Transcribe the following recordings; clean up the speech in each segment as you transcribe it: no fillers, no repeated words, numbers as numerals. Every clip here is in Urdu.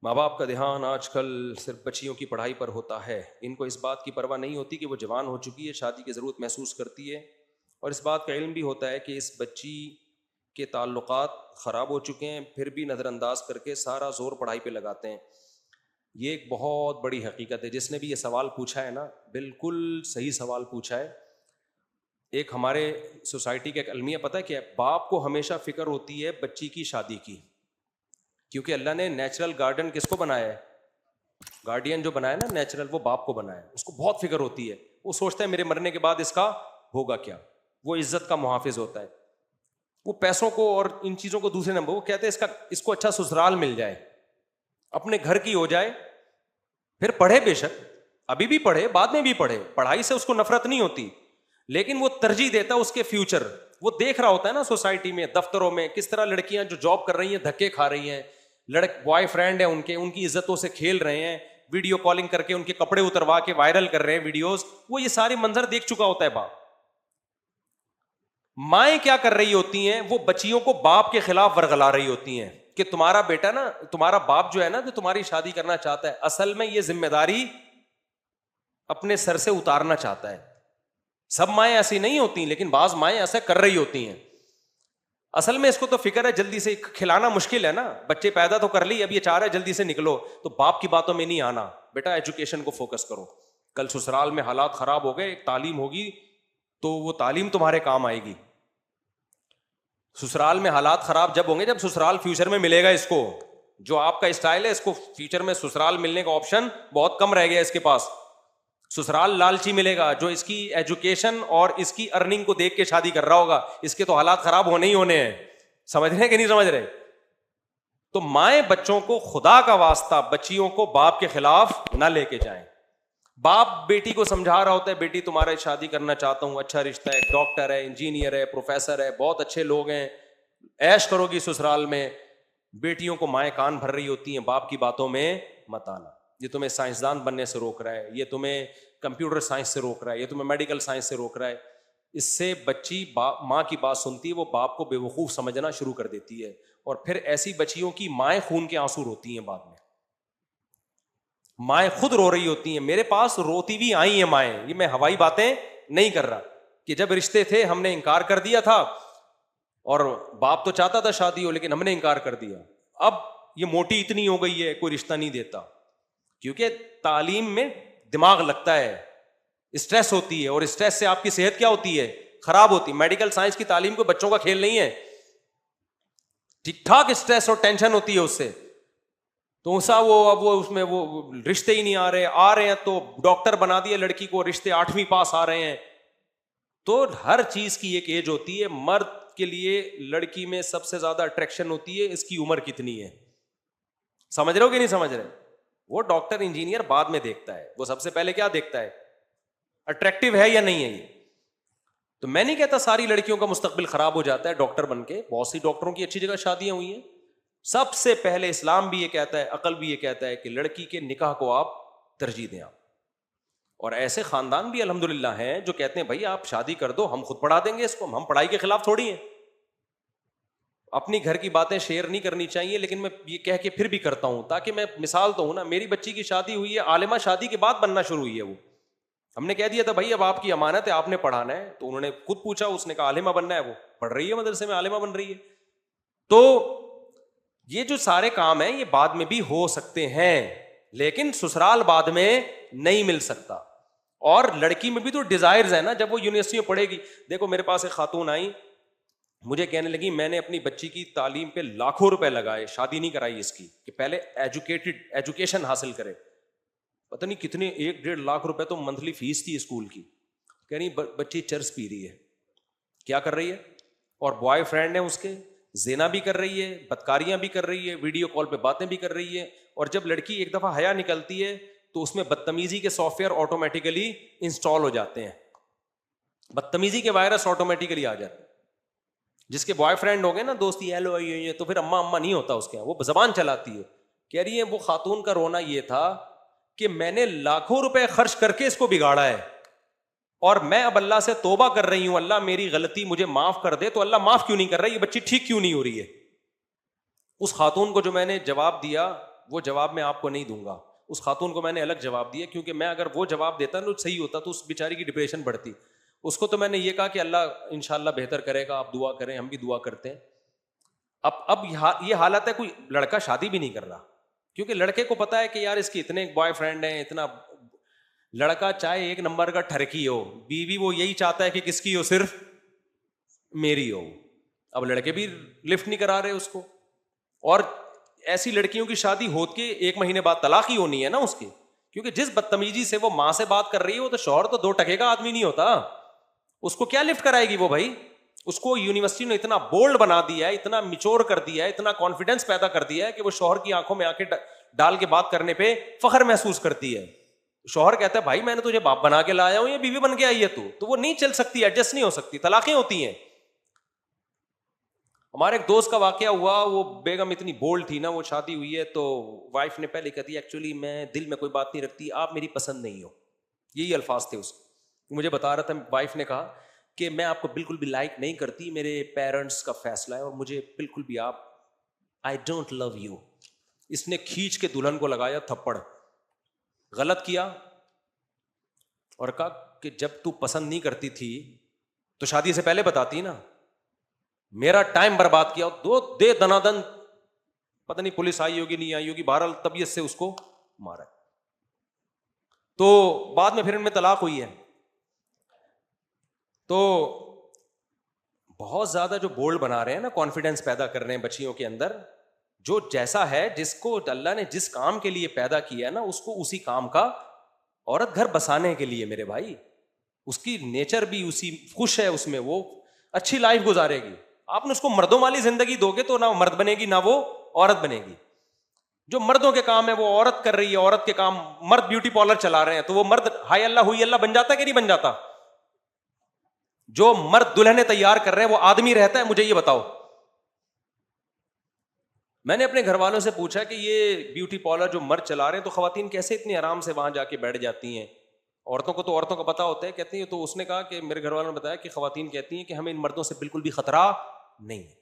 ماں باپ کا دھیان آج کل صرف بچیوں کی پڑھائی پر ہوتا ہے. ان کو اس بات کی پرواہ نہیں ہوتی کہ وہ جوان ہو چکی ہے, شادی کی ضرورت محسوس کرتی ہے, اور اس بات کا علم بھی ہوتا ہے کہ اس بچی کے تعلقات خراب ہو چکے ہیں, پھر بھی نظر انداز کر کے سارا زور پڑھائی پہ لگاتے ہیں. یہ ایک بہت بڑی حقیقت ہے. جس نے بھی یہ سوال پوچھا ہے نا, بالکل صحیح سوال پوچھا ہے. ایک ہمارے سوسائٹی کا ایک المیہ پتہ ہے کیا ہے؟ باپ کو ہمیشہ فکر ہوتی ہے بچی کی شادی کی, کیونکہ اللہ نے نیچرل گارڈین کس کو بنایا ہے, گارڈین جو بنایا نا نیچرل, وہ باپ کو بنایا ہے. اس کو بہت فکر ہوتی ہے, وہ سوچتا ہے میرے مرنے کے بعد اس کا ہوگا کیا. وہ عزت کا محافظ ہوتا ہے, وہ پیسوں کو اور ان چیزوں کو دوسرے نمبر, وہ کہتے ہیں اس کو اچھا سسرال مل جائے, اپنے گھر کی ہو جائے, پھر پڑھے بے شک, ابھی بھی پڑھے, بعد میں بھی پڑھے, پڑھائی سے اس کو نفرت نہیں ہوتی, لیکن وہ ترجیح دیتا ہے اس کے فیوچر. وہ دیکھ رہا ہوتا ہے نا سوسائٹی میں, دفتروں میں, کس طرح لڑکیاں جو جاب کر رہی ہیں دھکے کھا رہی ہیں, بوائے فرینڈ ہے ان کی عزتوں سے کھیل رہے ہیں, ویڈیو کالنگ کر کے ان کے کپڑے اتروا کے وائرل کر رہے ہیں ویڈیوز. وہ یہ سارے منظر دیکھ چکا ہوتا ہے باپ. مائیں کیا کر رہی ہوتی ہیں, وہ بچیوں کو باپ کے خلاف ورغلا رہی ہوتی ہیں کہ تمہارا بیٹا نا, تمہارا باپ جو ہے نا, جو تمہاری شادی کرنا چاہتا ہے, اصل میں یہ ذمہ داری اپنے سر سے اتارنا چاہتا ہے. سب مائیں ایسی نہیں ہوتی, لیکن بعض مائیں ایسا کر رہی ہوتی ہیں. اصل میں اس کو تو فکر ہے جلدی سے کھلانا مشکل ہے نا, بچے پیدا تو کر لی, اب یہ چاہ رہا ہے جلدی سے نکلو, تو باپ کی باتوں میں نہیں آنا, بیٹا ایجوکیشن کو فوکس کرو. کل سسرال میں حالات خراب ہو گئے, ایک تعلیم ہوگی تو وہ تعلیم تمہارے کام آئے گی. سسرال میں حالات خراب جب ہوں گے جب سسرال فیوچر میں ملے گا اس کو. جو آپ کا اسٹائل ہے, اس کو فیوچر میں سسرال ملنے کا آپشن بہت کم رہ گیا اس کے پاس. سسرال لالچی ملے گا جو اس کی ایجوکیشن اور اس کی ارننگ کو دیکھ کے شادی کر رہا ہوگا. اس کے تو حالات خراب ہونے ہی ہونے ہیں. سمجھ رہے ہیں کہ نہیں سمجھ رہے؟ تو مائیں بچوں کو, خدا کا واسطہ, بچیوں کو باپ کے خلاف نہ لے کے جائیں. باپ بیٹی کو سمجھا رہا ہوتا ہے, بیٹی تمہارے شادی کرنا چاہتا ہوں, اچھا رشتہ ہے, ڈاکٹر ہے, انجینئر ہے, پروفیسر ہے, بہت اچھے لوگ ہیں, عیش کرو گی سسرال میں. بیٹیوں کو مائیں کان بھر رہی ہوتی ہیں, باپ کی باتوں میں مت آنا, یہ تمہیں سائنسدان بننے سے روک رہا ہے, یہ تمہیں کمپیوٹر سائنس سے روک رہا ہے, یہ تمہیں میڈیکل سائنس سے روک رہا ہے. اس سے بچی ماں کی بات سنتی ہے, وہ باپ کو بے وقوف سمجھنا شروع کر دیتی ہے, اور پھر ایسی بچیوں کی مائیں خون کے آنسو روتی ہیں بعد میں. مائیں خود رو رہی ہوتی ہیں, میرے پاس روتی بھی آئی ہیں مائیں, یہ میں ہوائی باتیں نہیں کر رہا, کہ جب رشتے تھے ہم نے انکار کر دیا تھا, اور باپ تو چاہتا تھا شادی ہو لیکن ہم نے انکار کر دیا, اب یہ موٹی اتنی ہو گئی ہے کوئی رشتہ نہیں دیتا. کیونکہ تعلیم میں دماغ لگتا ہے, اسٹریس ہوتی ہے, اور اسٹریس سے آپ کی صحت کیا ہوتی ہے, خراب ہوتی ہے. میڈیکل سائنس کی تعلیم کو بچوں کا کھیل نہیں ہے, ٹھیک ٹھاک اسٹریس اور ٹینشن ہوتی ہے اس سے. تو اب وہ اس میں وہ رشتے ہی نہیں آ رہے ہیں تو ڈاکٹر بنا دیا لڑکی کو, رشتے 8ویں پاس آ رہے ہیں. تو ہر چیز کی ایک ایج ہوتی ہے. مرد کے لیے لڑکی میں سب سے زیادہ اٹریکشن ہوتی ہے اس کی عمر کتنی ہے. سمجھ رہے ہو کہ نہیں سمجھ رہے؟ وہ ڈاکٹر انجینئر بعد میں دیکھتا ہے, وہ سب سے پہلے کیا دیکھتا ہے, اٹریکٹیو ہے یا نہیں ہے یہ. تو میں نہیں کہتا ساری لڑکیوں کا مستقبل خراب ہو جاتا ہے ڈاکٹر بن کے, بہت سی ڈاکٹروں کی اچھی جگہ شادیاں ہوئی ہیں. سب سے پہلے اسلام بھی یہ کہتا ہے, عقل بھی یہ کہتا ہے کہ لڑکی کے نکاح کو آپ ترجیح دیں آپ. اور ایسے خاندان بھی الحمدللہ ہیں جو کہتے ہیں بھائی آپ شادی کر دو, ہم خود پڑھا دیں گے اس کو, ہم پڑھائی کے خلاف تھوڑی ہیں. اپنی گھر کی باتیں شیئر نہیں کرنی چاہیے, لیکن میں یہ کہہ کے پھر بھی کرتا ہوں تاکہ میں مثال تو ہوں نا. میری بچی کی شادی ہوئی ہے, عالمہ شادی کے بعد بننا شروع ہوئی ہے. وہ ہم نے کہہ دیا تھا بھائی اب آپ کی امانت ہے, آپ نے پڑھانا ہے, تو انہوں نے خود پوچھا, اس نے کہا عالمہ بننا ہے, وہ پڑھ رہی ہے مدرسے میں, عالمہ بن رہی ہے. تو یہ جو سارے کام ہیں یہ بعد میں بھی ہو سکتے ہیں, لیکن سسرال بعد میں نہیں مل سکتا. اور لڑکی میں بھی تو ڈیزائرز ہے نا, جب وہ یونیورسٹی میں پڑھے گی. دیکھو میرے پاس ایک خاتون آئی, مجھے کہنے لگی میں نے اپنی بچی کی تعلیم پہ لاکھوں روپے لگائے, شادی نہیں کرائی اس کی, کہ پہلے ایجوکیشن حاصل کرے. پتہ نہیں کتنے 1-1.5 لاکھ روپے تو منتھلی فیس تھی اسکول کی. کہہ رہی بچی چرس پی رہی ہے. کیا کر رہی ہے؟ اور بوائے فرینڈ ہے اس کے, زنا بھی کر رہی ہے, بدکاریاں بھی کر رہی ہے, ویڈیو کال پہ باتیں بھی کر رہی ہے. اور جب لڑکی ایک دفعہ حیا نکلتی ہے تو اس میں بدتمیزی کے سافٹ ویئر آٹومیٹیکلی انسٹال ہو جاتے ہیں, بدتمیزی کے وائرس آٹومیٹیکلی آ جاتے ہیں. جس کے بوائے فرینڈ ہو گئے نا دوستی ہیلو تو پھر اما نہیں ہوتا اس کے, وہ زبان چلاتی ہے. کہہ رہی ہے وہ خاتون کا رونا یہ تھا کہ میں نے لاکھوں روپے خرچ کر کے اس کو بگاڑا ہے, اور میں اب اللہ سے توبہ کر رہی ہوں, اللہ میری غلطی مجھے معاف کر دے. تو اللہ معاف کیوں نہیں کر رہا, یہ بچی ٹھیک کیوں نہیں ہو رہی ہے. اس خاتون کو جو میں نے جواب دیا, وہ جواب میں آپ کو نہیں دوں گا. اس خاتون کو میں نے الگ جواب دیا, کیونکہ میں اگر وہ جواب دیتا نا صحیح ہوتا تو اس بیچاری کی ڈپریشن بڑھتی. اس کو تو میں نے یہ کہا کہ اللہ انشاءاللہ بہتر کرے گا, آپ دعا کریں, ہم بھی دعا کرتے ہیں. اب یہ حالت ہے, کوئی لڑکا شادی بھی نہیں کر رہا, کیونکہ لڑکے کو پتا ہے کہ یار اس کی اتنے بوائے فرینڈ ہیں, اتنا. لڑکا چاہے ایک نمبر کا ٹھرکی ہو, بیوی وہ یہی چاہتا ہے کہ کس کی ہو, صرف میری ہو. اب لڑکے بھی لفٹ نہیں کرا رہے اس کو, اور ایسی لڑکیوں کی شادی ہو کے 1 مہینے بعد طلاق ہی ہونی ہے نا اس کی, کیونکہ جس بدتمیزی سے وہ ماں سے بات کر رہی ہے, وہ تو شوہر تو 2 ٹکے کا آدمی نہیں ہوتا, اس کو کیا لفٹ کرائے گی وہ بھائی. اس کو یونیورسٹی نے اتنا بولڈ بنا دیا ہے, اتنا میچور کر دیا ہے, اتنا کانفیڈنس پیدا کر دیا ہے کہ وہ شوہر کی آنکھوں میں آنکھیں ڈال کے بات کرنے پہ فخر محسوس کرتی ہے. شوہر کہتا ہے بھائی میں نے تجھے باپ بنا کے لایا ہوں یا بیوی بن کے آئی ہے تو وہ نہیں چل سکتی, ایڈجسٹ نہیں ہو سکتی, طلاقیں ہوتی ہیں. ہمارے ایک دوست کا واقعہ ہوا, وہ بیگم اتنی بولڈ تھی نا, وہ شادی ہوئی ہے تو وائف نے پہلے کہہ دیا ایکچولی میں دل میں کوئی بات نہیں رکھتی, آپ میری پسند نہیں ہو, یہی الفاظ تھے اس کے. مجھے بتا رہا تھا, وائف نے کہا کہ میں آپ کو بالکل بھی لائک نہیں کرتی, میرے پیرنٹس کا فیصلہ ہے اور مجھے بالکل بھی آپ, آئی ڈونٹ لو یو. اس نے کھینچ کے دلہن کو لگایا تھپڑ, غلط کیا, اور کہا کہ جب تو پسند نہیں کرتی تھی تو شادی سے پہلے بتاتی نا, میرا ٹائم برباد کیا, دے دنادن, پتہ نہیں پولیس آئی ہوگی نہیں آئی ہوگی, بہرحال طبیعت سے اس کو مارا. تو بعد میں پھر ان میں طلاق ہوئی ہے. تو بہت زیادہ جو بولڈ بنا رہے ہیں نا, کانفیڈنس پیدا کر رہے ہیں بچیوں کے اندر, جو جیسا ہے, جس کو اللہ نے جس کام کے لیے پیدا کیا نا, اس کو اسی کام کا, عورت گھر بسانے کے لیے میرے بھائی, اس کی نیچر بھی اسی خوش ہے اس میں, وہ اچھی لائف گزارے گی. آپ نے اس کو مردوں والی زندگی دو گے تو نہ مرد بنے گی نہ وہ عورت بنے گی. جو مردوں کے کام ہے وہ عورت کر رہی ہے, عورت کے کام, مرد بیوٹی پارلر چلا رہے ہیں تو وہ مرد ہائی اللہ ہوئی اللہ بن جاتا ہے کہ نہیں بن جاتا؟ جو مرد دلہنیں تیار کر رہے ہیں وہ آدمی رہتا ہے؟ مجھے یہ بتاؤ. میں نے اپنے گھر والوں سے پوچھا کہ یہ بیوٹی پارلر جو مرد چلا رہے ہیں تو خواتین کیسے اتنی آرام سے وہاں جا کے بیٹھ جاتی ہیں؟ عورتوں کو تو عورتوں کا پتا ہوتا ہے, کہتی ہیں. تو اس نے کہا کہ میرے گھر والوں نے بتایا کہ خواتین کہتی ہیں کہ ہمیں ان مردوں سے بالکل بھی خطرہ نہیں ہے,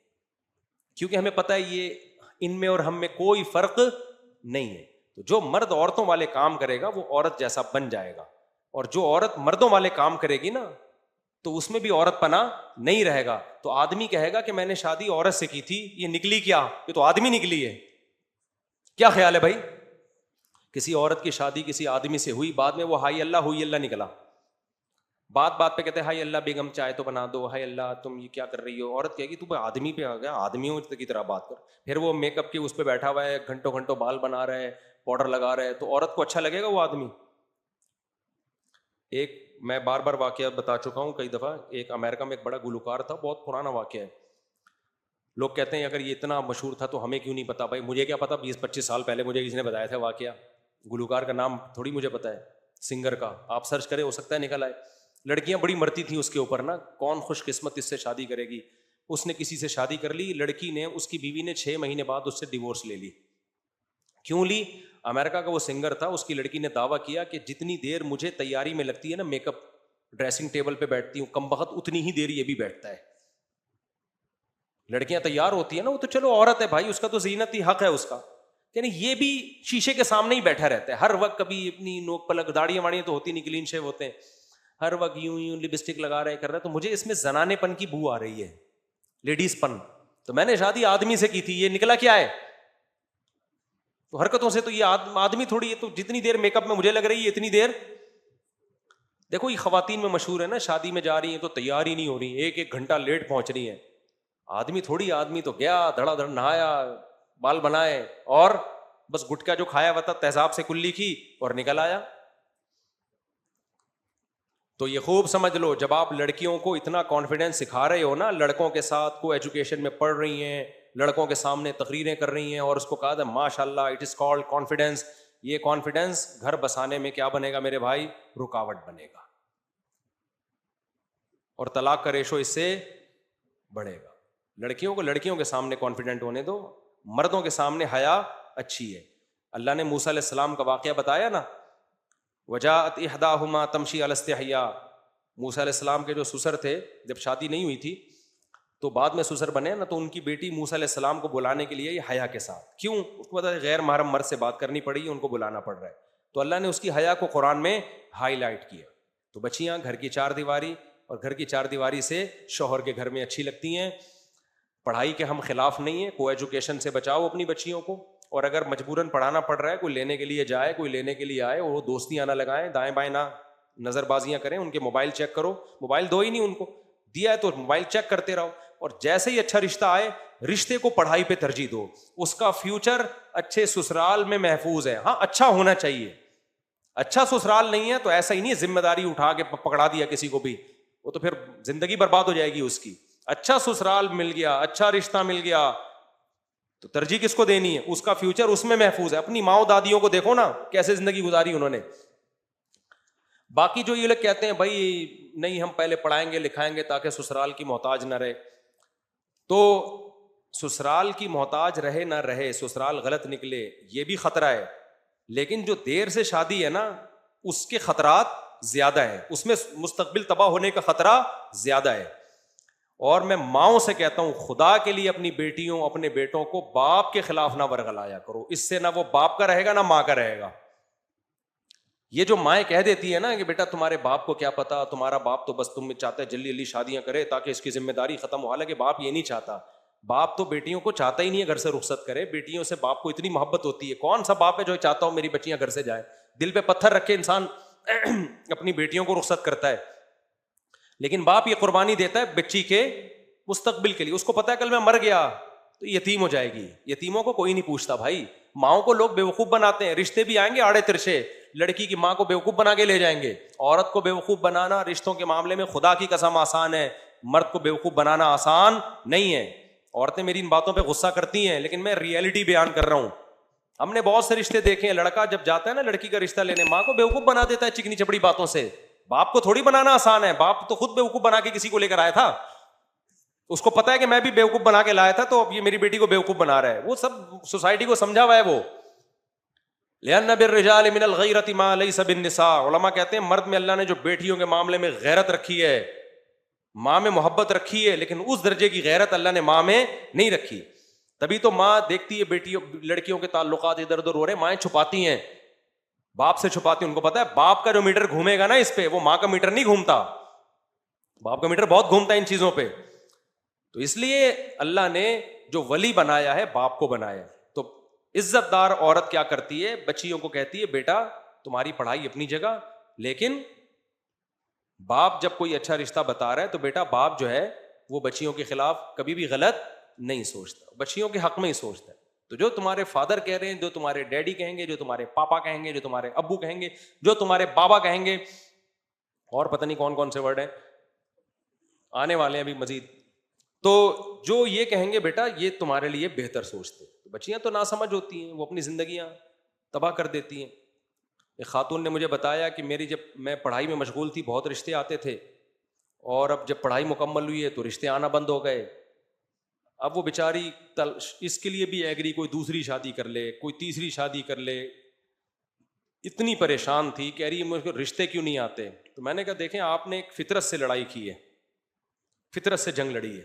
کیونکہ ہمیں پتہ ہے یہ ان میں اور ہم میں کوئی فرق نہیں ہے. تو جو مرد عورتوں والے کام کرے گا وہ عورت جیسا بن جائے گا, اور جو عورت مردوں والے کام کرے گی نا تو اس میں بھی عورت پنا نہیں رہے گا. تو آدمی کہے گا کہ میں نے شادی عورت سے کی تھی, یہ نکلی کیا؟ یہ تو آدمی نکلی ہے. کیا خیال ہے بھائی؟ کسی عورت کی شادی کسی آدمی سے ہوئی, بعد میں وہ ہائی اللہ ہوئی اللہ نکلا. بات پہ کہتے ہیں ہائی اللہ بیگم چائے تو بنا دو, ہائی اللہ تم یہ کیا کر رہی ہو. عورت کہے گی تو آدمی پہ آ گیا, آدمیوں کی طرح بات کر. پھر وہ میک اپ کے اس پہ بیٹھا ہوا ہے, گھنٹوں گھنٹوں بال بنا رہا ہے, پاؤڈر لگا رہا ہے, تو عورت کو اچھا لگے گا وہ آدمی؟ ایک میں بار بار واقعہ بتا چکا ہوں کئی دفعہ, ایک امریکہ میں ایک بڑا گلوکار تھا, بہت پرانا واقعہ ہے. لوگ کہتے ہیں اگر یہ اتنا مشہور تھا تو ہمیں کیوں نہیں پتا. بھائی مجھے کیا پتا, 20-25 سال پہلے مجھے کسی نے بتایا تھا واقعہ. گلوکار کا نام تھوڑی مجھے پتا ہے, سنگر کا آپ سرچ کریں, ہو سکتا ہے نکل آئے. لڑکیاں بڑی مرتی تھیں اس کے اوپر نا, کون خوش قسمت اس سے شادی کرے گی. اس نے کسی سے شادی کر لی, لڑکی نے, اس کی بیوی نے 6 مہینے بعد اس سے ڈیورس لے لی. کیوں لی؟ امریکہ کا وہ سنگر تھا, اس کی لڑکی نے دعویٰ کیا کہ جتنی دیر مجھے تیاری میں لگتی ہے نا, میک اپ ڈریسنگ ٹیبل پہ بیٹھتی ہوں, کم بخت اتنی ہی دیر یہ بھی بیٹھتا ہے. لڑکیاں تیار ہوتی ہیں نا, وہ تو چلو عورت ہے بھائی, اس کا تو زینت ہی حق ہے اس کا, یعنی یہ بھی شیشے کے سامنے ہی بیٹھا رہتا ہے ہر وقت. کبھی اپنی نوک پلک, داڑیاں واڑیاں تو ہوتی نہیں, کلین شیو ہوتے ہیں, ہر وقت یوں لپسٹک لگا رہے کر رہے. تو مجھے اس میں زنانے پن کی بو آ رہی ہے, لیڈیز پن. تو میں نے شادی آدمی سے کی تھی, یہ نکلا کیا ہے؟ تو حرکتوں سے تو یہ آدمی تھوڑی ہے. تو جتنی دیر میک اپ میں مجھے لگ رہی ہے اتنی دیر. دیکھو یہ خواتین میں مشہور ہے نا, شادی میں جا رہی ہیں تو تیار ہی نہیں ہو رہی, 1-1 گھنٹہ لیٹ پہنچ رہی ہیں. آدمی تھوڑی, آدمی تو گیا دھڑا دھڑ نہایا, بال بنائے, اور بس گٹکا جو کھایا ہوا تھا تہذاب سے کلی کی اور نکل آیا. تو یہ خوب سمجھ لو, جب آپ لڑکیوں کو اتنا کانفیڈینس سکھا رہے ہو نا, لڑکوں کے ساتھ کو ایجوکیشن میں پڑھ رہی ہیں, لڑکوں کے سامنے تقریریں کر رہی ہیں, اور اس کو کہا تھا ماشاء اللہ اٹ از کالڈ کانفیڈینس. یہ کانفیڈینس گھر بسانے میں کیا بنے گا میرے بھائی؟ رکاوٹ بنے گا, اور طلاق کا ریشو اس سے بڑھے گا. لڑکیوں کو لڑکیوں کے سامنے کانفیڈنٹ ہونے دو, مردوں کے سامنے حیا اچھی ہے. اللہ نے موسیٰ علیہ السلام کا واقعہ بتایا نا, وجاءت احداہما تمشی علی استحیاء. موسیٰ علیہ السلام کے جو سسر تھے, جب شادی نہیں ہوئی تھی تو بعد میں سسر بنے نا تو ان کی بیٹی موسیٰ علیہ السلام کو بلانے کے لیے یہ حیا کے ساتھ، کیوں؟ اس کو پتا ہے غیر محرم مرد سے بات کرنی پڑی ہے، ان کو بلانا پڑ رہا ہے، تو اللہ نے اس کی حیا کو قرآن میں ہائی لائٹ کیا. تو بچیاں گھر کی چار دیواری، اور گھر کی چار دیواری سے شوہر کے گھر میں اچھی لگتی ہیں. پڑھائی کے ہم خلاف نہیں ہیں، کو ایجوکیشن سے بچاؤ اپنی بچیوں کو، اور اگر مجبوراً پڑھانا پڑ رہا ہے، کوئی لینے کے لیے جائے، کوئی لینے کے لیے آئے، اور وہ دوستیاں نہ لگائیں، دائیں بائیں نہ نظر بازیاں کریں، ان کے موبائل چیک کرو. موبائل دو ہی نہیں ان کو، دیا ہے تو موبائل چیک کرتے رہو. اور جیسے ہی اچھا رشتہ آئے، رشتے کو پڑھائی پہ ترجیح دو، اس کا فیوچر اچھے سسرال میں محفوظ ہے. ہاں اچھا ہونا چاہیے، اچھا سسرال نہیں ہے تو ایسا ہی نہیں ہے ذمہ داری اٹھا کے پکڑا دیا کسی کو بھی، وہ تو پھر زندگی برباد ہو جائے گی اس کی. اچھا سسرال مل گیا، اچھا رشتہ مل گیا تو ترجیح کس کو دینی ہے؟ اس کا فیوچر اس میں محفوظ ہے. اپنی ماؤں دادیوں کو دیکھو نا کیسے زندگی گزاری انہوں نے. باقی جو یہ لوگ کہتے ہیں بھائی نہیں ہم پہلے پڑھائیں گے لکھائیں گے تاکہ سسرال کی محتاج نہ رہے، تو سسرال کی محتاج رہے نہ رہے، سسرال غلط نکلے یہ بھی خطرہ ہے، لیکن جو دیر سے شادی ہے نا اس کے خطرات زیادہ ہے، اس میں مستقبل تباہ ہونے کا خطرہ زیادہ ہے. اور میں ماؤں سے کہتا ہوں خدا کے لیے اپنی بیٹیوں اپنے بیٹوں کو باپ کے خلاف نہ ورغلایا کرو، اس سے نہ وہ باپ کا رہے گا نہ ماں کا رہے گا. یہ جو مائیں کہہ دیتی ہے نا کہ بیٹا تمہارے باپ کو کیا پتا، تمہارا باپ تو بس تم چاہتا ہے جلدی جلدی شادیاں کرے تاکہ اس کی ذمہ داری ختم ہو، حالانکہ باپ یہ نہیں چاہتا. باپ تو بیٹیوں کو چاہتا ہی نہیں ہے گھر سے رخصت کرے، بیٹیوں سے باپ کو اتنی محبت ہوتی ہے. کون سا باپ ہے جو چاہتا ہو میری بچیاں گھر سے جائیں؟ دل پہ پتھر رکھ کے انسان اپنی بیٹیوں کو رخصت کرتا ہے، لیکن باپ یہ قربانی دیتا ہے بچی کے مستقبل کے لیے. اس کو پتا ہے کل میں مر گیا تو یتیم ہو جائے گی. یتیموں کو کوئی نہیں پوچھتا بھائی. ماؤں کو لوگ بیوقوف بناتے ہیں، رشتے بھی آئیں گے آڑے ترشے، لڑکی کی ماں کو بیوقوف بنا کے لے جائیں گے. عورت کو بیوقوف بنانا رشتوں کے معاملے میں خدا کی قسم آسان ہے، مرد کو بیوقوف بنانا آسان نہیں ہے. عورتیں میری ان باتوں پہ غصہ کرتی ہیں لیکن میں ریئلٹی بیان کر رہا ہوں. ہم نے بہت سے رشتے دیکھے ہیں، لڑکا جب جاتا ہے نا لڑکی کا رشتہ لینے ماں کو بیوقوف بنا دیتا ہے چکنی چپڑی باتوں سے. باپ کو تھوڑی بنانا آسان ہے، باپ تو خود بیوقوف بنا کے کسی کو لے کر آیا تھا. اس کو پتا ہے کہ میں بھی بیوقوف بنا کے لایا تھا تو اب یہ میری بیٹی کو بیوقوف بنا رہا ہے. وہ سب سوسائٹی کو سمجھا ہوا ہے وہ. لأن بالرجال من الغیرۃ ما لیس بالنساء، علماء کہتے ہیں مرد میں اللہ نے جو بیٹیوں کے معاملے میں غیرت رکھی ہے، ماں میں محبت رکھی ہے، لیکن اس درجے کی غیرت اللہ نے ماں میں نہیں رکھی. تبھی تو ماں دیکھتی ہے بیٹیوں لڑکیوں کے تعلقات ادھر ادھر ہو رہے، مائیں چھپاتی ہیں، باپ سے چھپاتی ہیں. ان کو پتا ہے باپ کا جو میٹر گھومے گا نا اس پہ، وہ ماں کا میٹر نہیں گھومتا. باپ کا میٹر بہت گھومتا ہے ان چیزوں پہ. تو اس لیے اللہ نے جو ولی بنایا ہے باپ کو بنایا. تو عزت دار عورت کیا کرتی ہے؟ بچیوں کو کہتی ہے بیٹا تمہاری پڑھائی اپنی جگہ، لیکن باپ جب کوئی اچھا رشتہ بتا رہا ہے تو بیٹا باپ جو ہے وہ بچیوں کے خلاف کبھی بھی غلط نہیں سوچتا، بچیوں کے حق میں ہی سوچتا ہے. تو جو تمہارے فادر کہہ رہے ہیں، جو تمہارے ڈیڈی کہیں گے، جو تمہارے پاپا کہیں گے، جو تمہارے ابو کہیں گے، جو تمہارے بابا کہیں گے، اور پتہ نہیں کون کون سے ورڈ ہیں آنے والے ہیں ابھی مزید، تو جو یہ کہیں گے بیٹا یہ تمہارے لیے بہتر سوچتے. بچیاں تو ناسمجھ ہوتی ہیں، وہ اپنی زندگیاں تباہ کر دیتی ہیں. ایک خاتون نے مجھے بتایا کہ میری جب میں پڑھائی میں مشغول تھی بہت رشتے آتے تھے، اور اب جب پڑھائی مکمل ہوئی ہے تو رشتے آنا بند ہو گئے. اب وہ بیچاری اس کے لیے بھی ایگری کوئی دوسری شادی کر لے، کوئی تیسری شادی کر لے، اتنی پریشان تھی، کہہ رہی ہے مجھ کو رشتے کیوں نہیں آتے. تو میں نے کہا دیکھیں آپ نے ایک فطرت سے لڑائی کی ہے، فطرت سے جنگ لڑی ہے،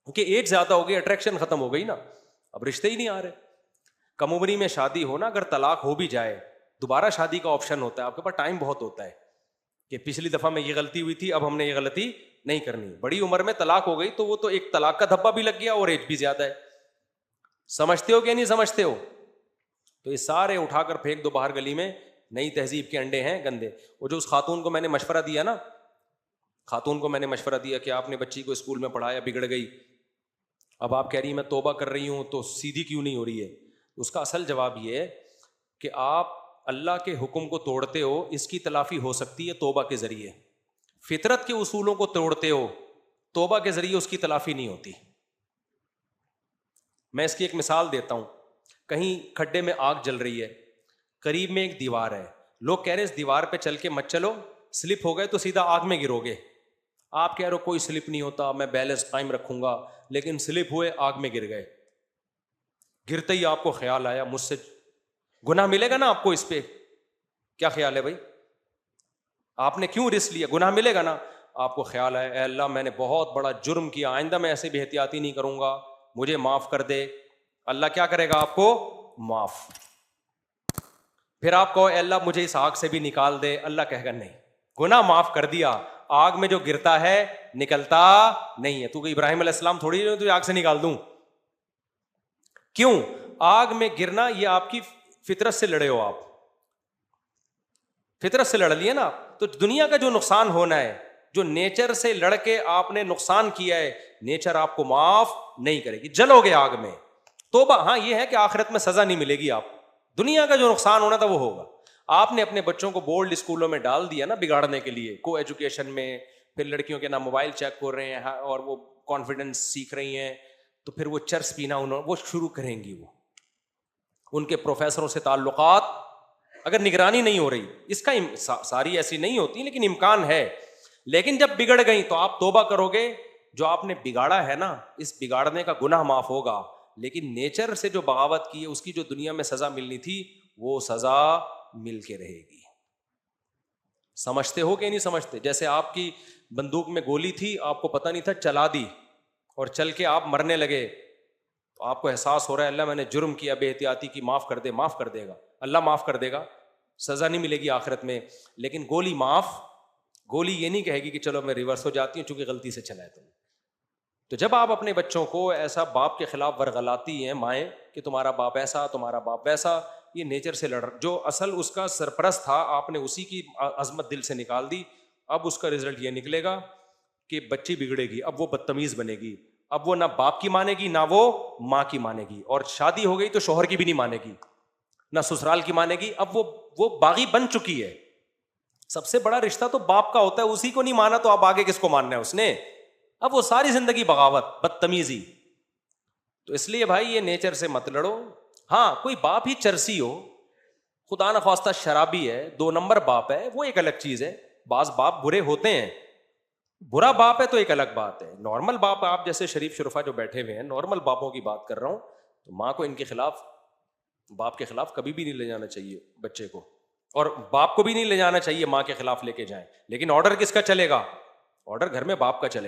کیونکہ ایج زیادہ ہو گئی، اٹریکشن ختم ہو گئی نا، اب رشتے ہی نہیں آ رہے. کم عمری میں شادی ہو نا، اگر طلاق ہو بھی جائے دوبارہ شادی کا آپشن ہوتا ہے، آپ کے پاس ٹائم بہت ہوتا ہے کہ پچھلی دفعہ میں یہ غلطی ہوئی تھی اب ہم نے یہ غلطی نہیں کرنی. بڑی عمر میں طلاق ہو گئی تو وہ تو ایک طلاق کا دھبا بھی لگ گیا اور ایج بھی زیادہ ہے. سمجھتے ہو کہ نہیں سمجھتے ہو؟ تو یہ سارے اٹھا کر پھینک دو باہر گلی میں، نئی تہذیب کے انڈے ہیں گندے. وہ جو اس خاتون کو میں نے مشورہ دیا نا، خاتون کو میں نے مشورہ دیا کہ آپ نے بچی کو اسکول میں پڑھایا بگڑ گئی، اب آپ کہہ رہی ہیں میں توبہ کر رہی ہوں تو سیدھی کیوں نہیں ہو رہی ہے. اس کا اصل جواب یہ ہے کہ آپ اللہ کے حکم کو توڑتے ہو، اس کی تلافی ہو سکتی ہے توبہ کے ذریعے. فطرت کے اصولوں کو توڑتے ہو، توبہ کے ذریعے اس کی تلافی نہیں ہوتی. میں اس کی ایک مثال دیتا ہوں. کہیں کھڈے میں آگ جل رہی ہے، قریب میں ایک دیوار ہے، لوگ کہہ رہے ہیں اس دیوار پہ چل کے مت چلو، سلپ ہو گئے تو سیدھا آگ میں گرو گے. آپ کہہ رہے ہو کوئی سلپ نہیں ہوتا، میں بیلنس قائم رکھوں گا، لیکن سلپ ہوئے آگ میں گر گئے. گرتے ہی آپ کو خیال آیا مجھ سے گناہ ملے گا نا آپ کو، اس پہ کیا خیال ہے بھائی؟ آپ نے کیوں رسک لیا؟ گناہ ملے گا نا. آپ کو خیال ہے اے اللہ میں نے بہت بڑا جرم کیا, آئندہ میں ایسے بے احتیاطی نہیں کروں گا, مجھے معاف کر دے, اللہ کیا کرے گا آپ کو؟ معاف. پھر آپ کہو اے اللہ مجھے اس آگ سے بھی نکال دے, اللہ کہے گا نہیں, گناہ معاف کر دیا, آگ میں جو گرتا ہے نکلتا نہیں ہے. تو کہ ابراہیم علیہ السلام تھوڑی تجھے آگ سے نکال دوں. کیوں؟ آگ میں گرنا یہ آپ کی فطرت سے لڑے ہو, آپ فطرت سے لڑ لیے نا. تو دنیا کا جو نقصان ہونا ہے, جو نیچر سے لڑ کے آپ نے نقصان کیا ہے, نیچر آپ کو معاف نہیں کرے گی, جلو گے آگ میں. توبہ ہاں یہ ہے کہ آخرت میں سزا نہیں ملے گی, آپ دنیا کا جو نقصان ہونا تھا وہ ہوگا. آپ نے اپنے بچوں کو بورڈ اسکولوں میں ڈال دیا نا بگاڑنے کے لیے, کو ایجوکیشن میں, پھر لڑکیوں کے نام موبائل چیک کر رہے ہیں اور وہ کانفیڈنس سیکھ رہی ہیں, تو پھر وہ چرس پینا وہ شروع کریں گی. وہ ان کے پروفیسروں سے تعلقات اگر نگرانی نہیں ہو رہی, اس کا ساری ایسی نہیں ہوتی لیکن امکان ہے. لیکن جب بگڑ گئی تو آپ توبہ کرو گے, جو آپ نے بگاڑا ہے نا اس بگاڑنے کا گناہ معاف ہوگا, لیکن نیچر سے جو بغاوت کی ہے اس کی جو دنیا میں سزا ملنی تھی وہ سزا مل کے رہے گی. سمجھتے ہو کہ نہیں سمجھتے؟ جیسے آپ کی بندوق میں گولی تھی, آپ کو پتہ نہیں تھا, چلا دی اور چل کے آپ مرنے لگے, تو آپ کو احساس ہو رہا ہے اللہ میں نے جرم کیا بے احتیاطی کی, معاف کر دے. معاف کر دے گا اللہ, معاف کر دے گا, سزا نہیں ملے گی آخرت میں. لیکن گولی معاف, گولی یہ نہیں کہے گی کہ چلو میں ریورس ہو جاتی ہوں چونکہ غلطی سے چلا ہے تم. تو جب آپ اپنے بچوں کو ایسا باپ کے خلاف ورغلاتی ہیں مائیں کہ تمہارا باپ ایسا تمہارا باپ ویسا, یہ نیچر سے لڑ, جو اصل اس کا سرپرست تھا آپ نے اسی کی عظمت دل سے نکال دی. اب اس کا رزلٹ یہ نکلے گا کہ بچی بگڑے گی, اب وہ بدتمیز بنے گی, اب وہ نہ باپ کی مانے گی نہ وہ ماں کی مانے گی, اور شادی ہو گئی تو شوہر کی بھی نہیں مانے گی نہ سسرال کی مانے گی. اب وہ باغی بن چکی ہے. سب سے بڑا رشتہ تو باپ کا ہوتا ہے, اسی کو نہیں مانا تو اب آگے کس کو ماننا ہے اس نے؟ اب وہ ساری زندگی بغاوت, بدتمیزی. تو اس لیے بھائی یہ نیچر سے مت لڑو. ہاں کوئی باپ ہی چرسی ہو, خدا نخواستہ شرابی ہے, 2 نمبر باپ ہے, وہ ایک الگ چیز ہے. بعض باپ برے ہوتے ہیں, برا باپ ہے تو ایک الگ بات ہے. نارمل باپ, آپ جیسے شریف شرفا جو بیٹھے ہوئے ہیں, نارمل باپوں کی بات کر رہا ہوں. تو ماں کو ان کے خلاف, باپ کے خلاف کبھی بھی نہیں لے جانا چاہیے بچے کو, اور باپ کو بھی نہیں لے جانا چاہیے ماں کے خلاف لے کے جائیں. لیکن آرڈر کس کا چلے گا؟ آرڈر گھر میں باپ کا چلے گا.